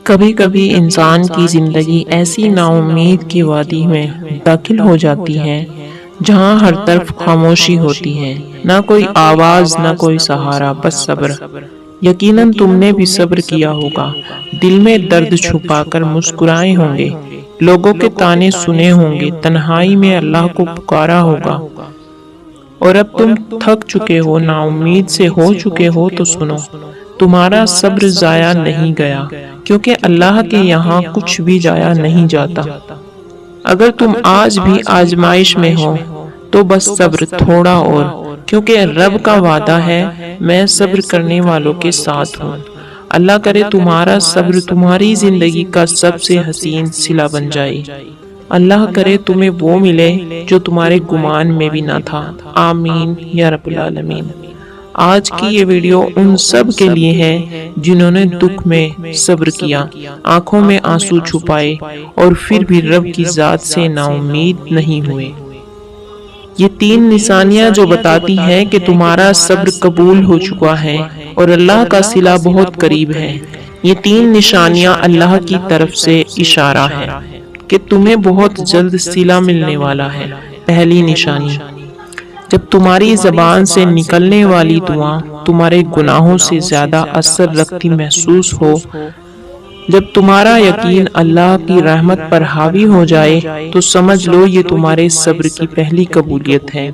کبھی کبھی انسان کی زندگی ایسی نا امید کی وادی میں داخل ہو جاتی ہے جہاں ہر طرف خاموشی ہوتی ہے، نہ کوئی آواز، نہ کوئی سہارا، بس صبر۔ یقیناً تم نے بھی صبر کیا ہوگا، دل میں درد چھپا کر مسکرائے ہوں گے، لوگوں کے طعنے سنے ہوں گے، تنہائی میں اللہ کو پکارا ہوگا۔ اور اب تم تھک چکے ہو، نا امید سے ہو چکے ہو تو سنو، تمہارا صبر ضائع نہیں گیا، کیونکہ اللہ کے یہاں کچھ بھی ضائع نہیں جاتا۔ اگر تم آج بھی آزمائش میں ہو تو بس صبر تھوڑا اور، کیونکہ رب کا وعدہ ہے میں صبر کرنے والوں کے ساتھ ہوں۔ اللہ کرے تمہارا صبر تمہاری زندگی کا سب سے حسین صلہ بن جائے۔ اللہ کرے تمہیں وہ ملے جو تمہارے گمان میں بھی نہ تھا۔ آمین یا رب العالمین۔ آج کی یہ ویڈیو ان سب کے لیے ہے جنہوں نے دکھ میں صبر کیا، آنکھوں میں آنسو چھپائے اور پھر بھی رب کی ذات سے نا امید نہیں ہوئے۔ یہ 3 نشانیاں جو بتاتی ہیں کہ تمہارا صبر قبول ہو چکا ہے اور اللہ کا صلہ بہت قریب ہے۔ یہ 3 نشانیاں اللہ کی طرف سے اشارہ ہے کہ تمہیں بہت جلد صلہ ملنے والا ہے۔ پہلی نشانی، جب تمہاری زبان سے نکلنے والی دعا تمہارے گناہوں سے زیادہ اثر رکھتی محسوس ہو، جب تمہارا یقین اللہ کی رحمت پر حاوی ہو جائے تو سمجھ لو یہ تمہارے صبر کی پہلی قبولیت ہے۔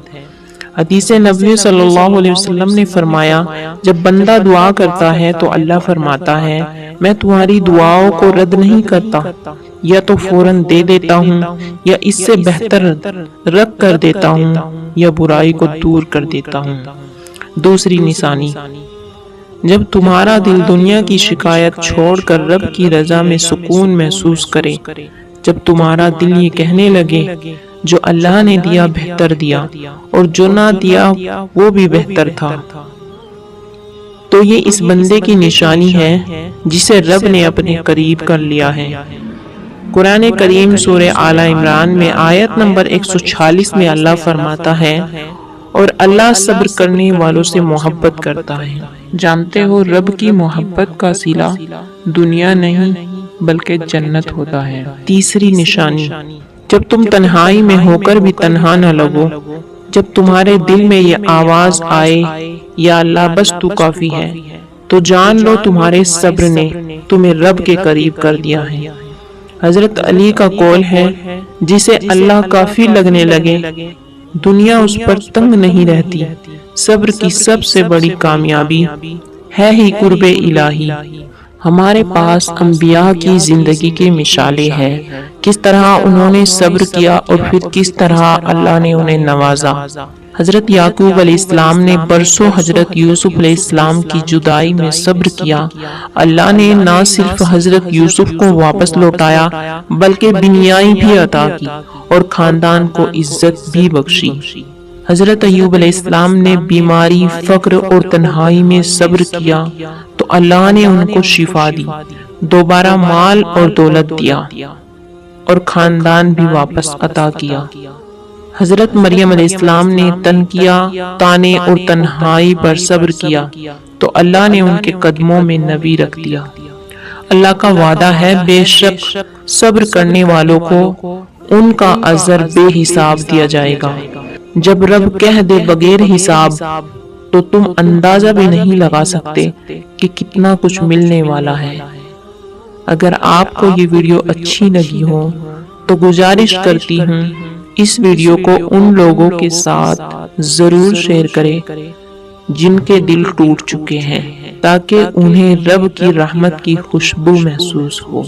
حدیث نبوی صلی اللہ علیہ وسلم نے فرمایا، جب بندہ دعا کرتا ہے تو اللہ فرماتا ہے میں تمہاری دعاؤں کو رد نہیں کرتا، یا تو فوراً دے دیتا ہوں یا اس سے بہتر رکھ کر دیتا ہوں یا برائی کو دور کر دیتا ہوں۔ دوسری نشانی، جب تمہارا دل دنیا کی شکایت چھوڑ کر رب کی رضا میں سکون محسوس کرے، جب تمہارا دل یہ کہنے لگے جو اللہ نے دیا بہتر دیا اور جو نہ دیا وہ بھی بہتر تھا، تو یہ اس بندے کی نشانی ہے جسے رب نے اپنے قریب کر لیا ہے۔ قرآن کریم سورہ آل عمران میں آیت نمبر 146 میں اللہ فرماتا ہے، اور اللہ صبر کرنے والوں سے محبت کرتا ہے۔ جانتے ہو رب کی محبت کا صلہ دنیا نہیں بلکہ جنت ہوتا ہے۔ تیسری نشانی، جب تم تنہائی میں ہو کر بھی تنہا نہ لگو، جب تمہارے دل میں یہ آواز آئے یا اللہ بس تو کافی ہے، تو جان لو تمہارے صبر نے تمہیں رب کے قریب کر دیا ہے۔ حضرت علی کا قول ہے، جسے اللہ کافی لگنے لگے دنیا اس پر تنگ نہیں رہتی۔ صبر کی سب سے بڑی کامیابی ہے ہی قرب الہی۔ ہمارے پاس انبیاء کی زندگی کی مثالیں ہیں، کس طرح انہوں نے صبر کیا اور پھر کس طرح اللہ نے انہیں نوازا۔ حضرت یعقوب علیہ السلام نے برسوں حضرت یوسف علیہ السلام کی جدائی میں صبر کیا۔ اللہ نے نہ صرف حضرت یوسف کو واپس لوٹایا بلکہ بنیائی بھی عطا کی اور خاندان کو عزت بھی بخشی۔ حضرت ایوب علیہ السلام نے بیماری، فقر اور تنہائی میں صبر کیا تو اللہ نے ان کو شفا دی، دوبارہ مال اور دولت دیا اور خاندان بھی واپس عطا کیا۔ حضرت مریم علیہ السلام نے تنکیا، طعنے اور تنہائی پر صبر کیا تو اللہ نے ان کے قدموں میں نبی رکھ دیا۔ اللہ کا وعدہ ہے بے شک صبر کرنے والوں کو ان کا اجر بے حساب دیا جائے گا۔ جب رب کہہ دے بغیر حساب تو تم اندازہ بھی نہیں لگا سکتے کہ کتنا کچھ ملنے والا ہے۔ اگر آپ کو یہ ویڈیو اچھی لگی ہو تو گزارش کرتی ہوں اس ویڈیو کو ان لوگوں کے ساتھ ضرور شیئر کریں جن کے دل ٹوٹ چکے ہیں، تاکہ انہیں رب کی رحمت کی خوشبو محسوس ہو۔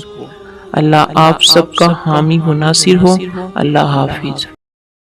اللہ آپ سب کا حامی و ناصر ہو۔ اللہ حافظ۔